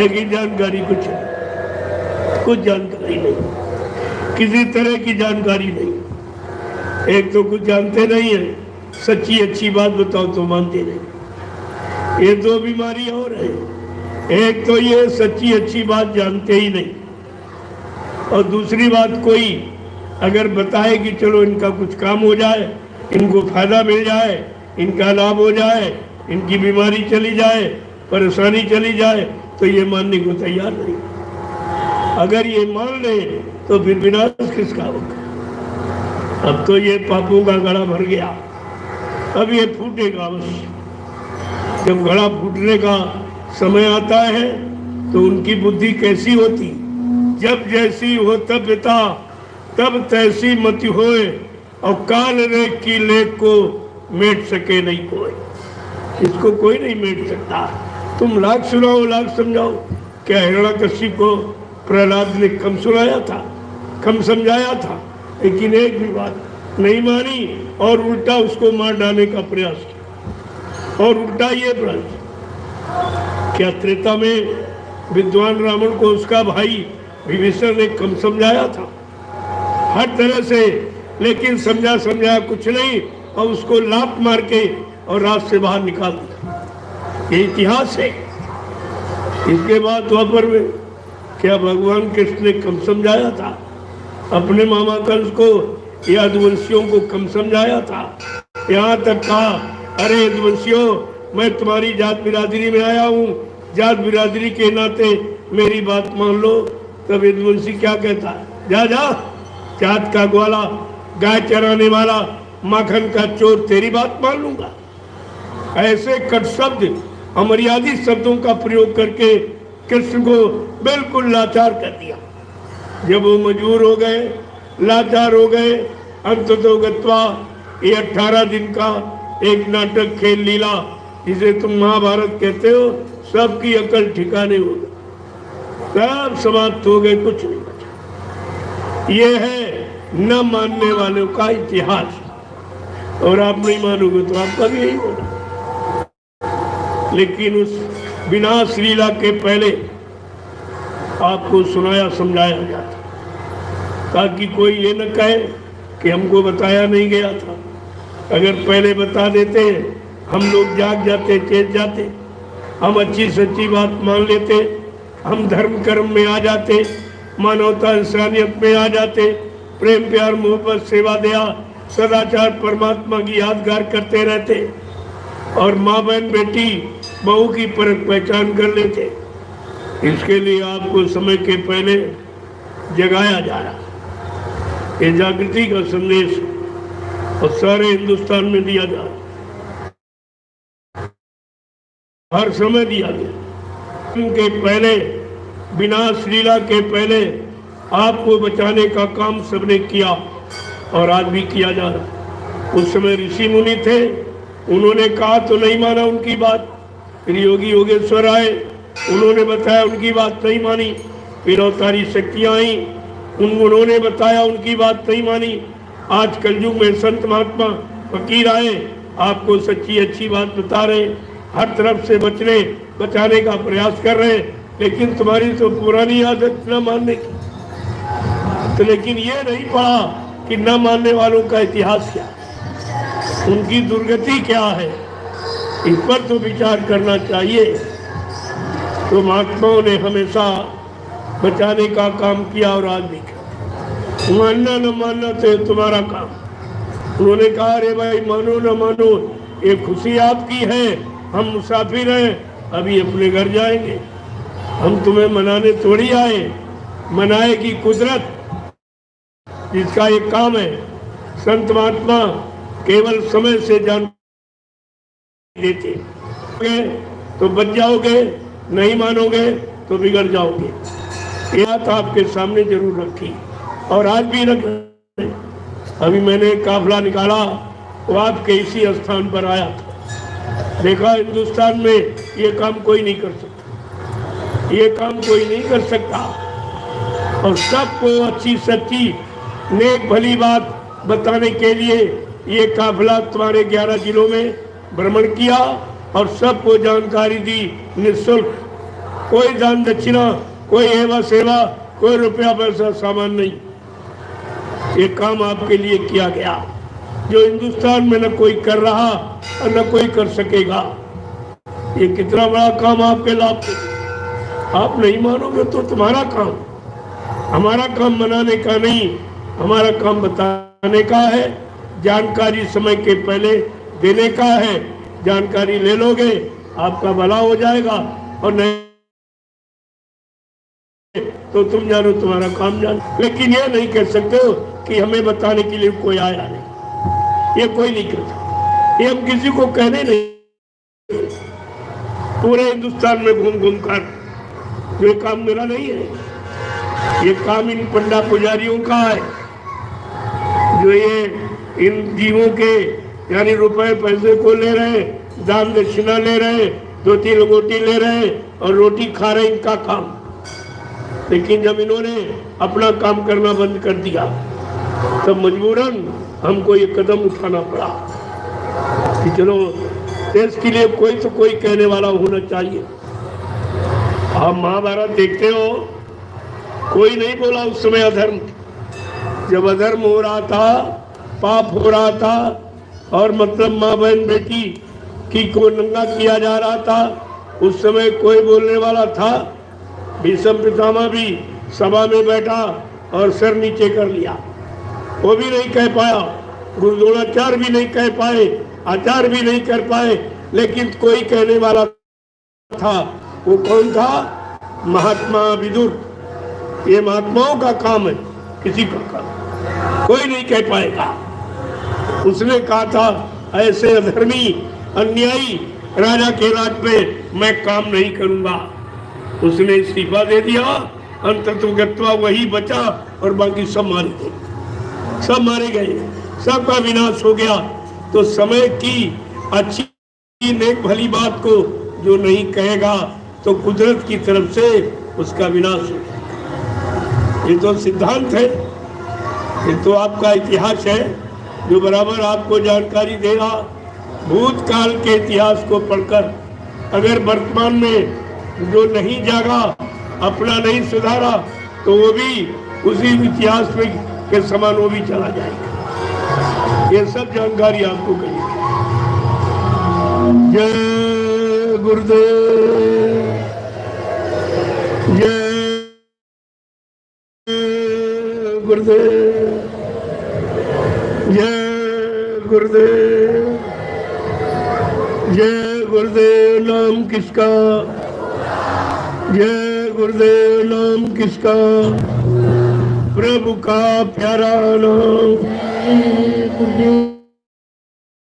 लेकिन जानकारी कुछ जानकारी नहीं, किसी तरह की जानकारी नहीं। एक तो कुछ जानते नहीं है, सच्ची अच्छी बात बताओ तो मानते नहीं। ये दो बीमारी और है, एक तो ये सच्ची अच्छी बात जानते ही नहीं, और दूसरी बात कोई अगर बताए कि चलो इनका कुछ काम हो जाए, इनको फायदा मिल जाए, इनका लाभ हो जाए, इनकी बीमारी चली जाए, परेशानी चली जाए, तो ये मानने को तैयार नहीं। अगर ये मान ले तो फिर विनाश किसका होगा। अब तो ये पापों का घड़ा भर गया, अब ये फूटेगा अवश्य। जब घड़ा फूटने का समय आता है तो उनकी बुद्धि कैसी होती, जब जैसी हो तब पिता तब तैसी मति होए, और काल रेख की लेख को मेट सके नहीं कोई। इसको कोई नहीं मेट सकता। तुम लाख सुनाओ लाख समझाओ, क्या हिरण्यकशिपु को प्रहलाद ने कम सुनाया था, कम समझाया था, लेकिन एक भी बात नहीं मानी और उल्टा उसको मार डालने का प्रयास किया। और उल्टा ये प्रयास, क्या त्रेता में विद्वान रावण को उसका भाई विभीषण ने कम समझाया था हर तरह से, लेकिन समझाया कुछ नहीं, और उसको लात मार के और रात से बाहर निकाल दिया। ये इतिहास है। इसके बाद द्वापर में क्या भगवान कृष्ण ने कम समझाया था, अपने मामा कंस को, यदुवंशियों को कम समझाया था। यहाँ तक कहा, अरे यदुवंशियों, मैं तुम्हारी जात बिरादरी में आया हूँ, जात बिरादरी के नाते मेरी बात मान लो। तब यदुवंशी क्या कहता है, जा जा, जात का ग्वाला, गाय चराने वाला, माखन का चोर, तेरी बात मान लूंगा। ऐसे कट शब्द, अमर्यादित शब्दों का प्रयोग करके कृष्ण को बिल्कुल लाचार कर दिया। जब वो मजबूर हो गए, लाचार हो गए, अंततो गत्वा ये 18 दिन का एक नाटक खेल लीला जिसे तुम महाभारत कहते हो, सबकी अकल ठिकाने हो गई, सब समाप्त हो गए, कुछ नहीं बचा। ये है न मानने वालों का इतिहास। और आप नहीं मानोगे तो आपका भी यही होगा। लेकिन उस विनाश लीला के पहले आपको सुनाया समझाया गया था, ताकि कोई ये न कहे कि हमको बताया नहीं गया था। अगर पहले बता देते हम लोग जाग जाते, चेत जाते, हम अच्छी सच्ची बात मान लेते, हम धर्म कर्म में आ जाते, मानवता इंसानियत में आ जाते, प्रेम प्यार मोहब्बत सेवा दया सदाचार परमात्मा की यादगार करते रहते, और माँ बहन बेटी बहू की परख पहचान कर लेते। इसके लिए आपको समय के पहले जगाया जा रहा, ये जागृति का संदेश और सारे हिंदुस्तान में दिया जा रहा, हर समय दिया गया। उनके पहले विनाश लीला के पहले आपको बचाने का काम सबने किया और आज भी किया जा रहा। उस समय ऋषि मुनि थे, उन्होंने कहा तो नहीं माना उनकी बात। फिर योगी योगेश्वर आए, उन्होंने बताया, उनकी बात नहीं मानी। फिर अवतारी शक्तियाँ आई, उन्होंने बताया, उनकी बात नहीं मानी। आज कलयुग में संत महात्मा फकीर आए, आपको सच्ची अच्छी बात बता रहे, हर तरफ से बचाने का प्रयास कर रहे, लेकिन तुम्हारी तो पुरानी आदत न मानने की। तो लेकिन ये नहीं पढ़ा कि न मानने वालों का इतिहास क्या, उनकी दुर्गति क्या है, इस पर तो विचार करना चाहिए। तो महात्माओं ने हमेशा बचाने का काम किया और आज भी किया। मानना न मानना तो तुम्हारा काम। उन्होंने कहा, अरे भाई मानो न मानो, ये खुशी आपकी है, हम मुसाफिर हैं, अभी अपने घर जाएंगे, हम तुम्हें मनाने थोड़ी आए। मनाएगी कुदरत, जिसका एक काम है। संत महात्मा केवल समय से जान देते तो बच जाओगे, नहीं मानोगे तो बिगड़ जाओगे। ये बात आपके सामने जरूर रखी और आज भी रख। अभी मैंने काफिला निकाला, वो आपके इसी स्थान पर आया था। देखा हिंदुस्तान में ये काम कोई नहीं कर सकता, ये काम कोई नहीं कर सकता। और सबको अच्छी सच्ची नेक भली बात बताने के लिए ये काफिला तुम्हारे 11 जिलों में भ्रमण किया और सबको जानकारी दी निःशुल्क। कोई दान दक्षिणा, कोई एवा सेवा, कोई रुपया पैसा सामान नहीं। ये काम आपके लिए किया गया जो हिंदुस्तान में न कोई कर रहा और न कोई कर सकेगा। ये कितना बड़ा काम आपके लाभ के। आप नहीं मानोगे तो तुम्हारा काम, हमारा काम मनाने का नहीं, हमारा काम बताने का है, जानकारी समय के पहले देने का है। जानकारी ले लोगे आपका भला हो जाएगा, और नहीं तो तुम जानो तुम्हारा काम जानो। लेकिन ये नहीं कह सकते हो कि हमें बताने के लिए कोई आया नहीं, ये कोई नहीं कहता, ये हम किसी को कहने नहीं। पूरे हिंदुस्तान में घूम घूम कर, ये काम मेरा नहीं है, ये काम इन पंडा पुजारियों का है, जो ये इन जीवों के यानी रुपए पैसे को ले रहे, दान दक्षिणा ले रहे, 2-3 लोगोटी ले रहे और रोटी खा रहे, इनका काम। लेकिन जब इन्होंने अपना काम करना बंद कर दिया तब मजबूरन हमको ये कदम उठाना पड़ा कि चलो देश के लिए कोई तो कोई कहने वाला होना चाहिए। आप महाभारत देखते हो, कोई नहीं बोला उस समय अधर्म। जब अधर्म हो रहा था, पाप हो रहा था, और मतलब माँ बहन बेटी की को नंगा किया जा रहा था, उस समय कोई बोलने वाला था? भीष्म पितामह भी सभा में बैठा और सर नीचे कर लिया, वो भी नहीं कह पाया। गुरु द्रोणाचार्य भी नहीं कह पाए, आचार्य भी नहीं कर पाए, लेकिन कोई कहने वाला था। वो कौन था? महात्मा विदुर। ये महात्माओं का काम है, किसी का काम कोई नहीं कह पाएगा। उसने कहा था ऐसे अधर्मी अन्यायी राजा के राज पे मैं काम नहीं करूंगा। उसने इस्तीफा दे दिया, अंततः वही बचा और बाकी सब मारे गए, सब मारे गए, सबका विनाश हो गया। तो समय की अच्छी नेक भली बात को जो नहीं कहेगा तो कुदरत की तरफ से उसका विनाश हो। ये तो सिद्धांत है, ये तो आपका इतिहास है जो बराबर आपको जानकारी देगा। भूतकाल के इतिहास को पढ़कर अगर वर्तमान में जो नहीं जागा, अपना नहीं सुधारा, तो वो भी उसी इतिहास में के समान वो भी चला जाएगा। ये सब जानकारी आपको कही। जय गुरुदेव, जय गुरुदेव, जय गुरुदेव, जय गुरुदेव। नाम किसका? जय गुरुदेव। नाम किसका? प्रभु का प्यारा नाम।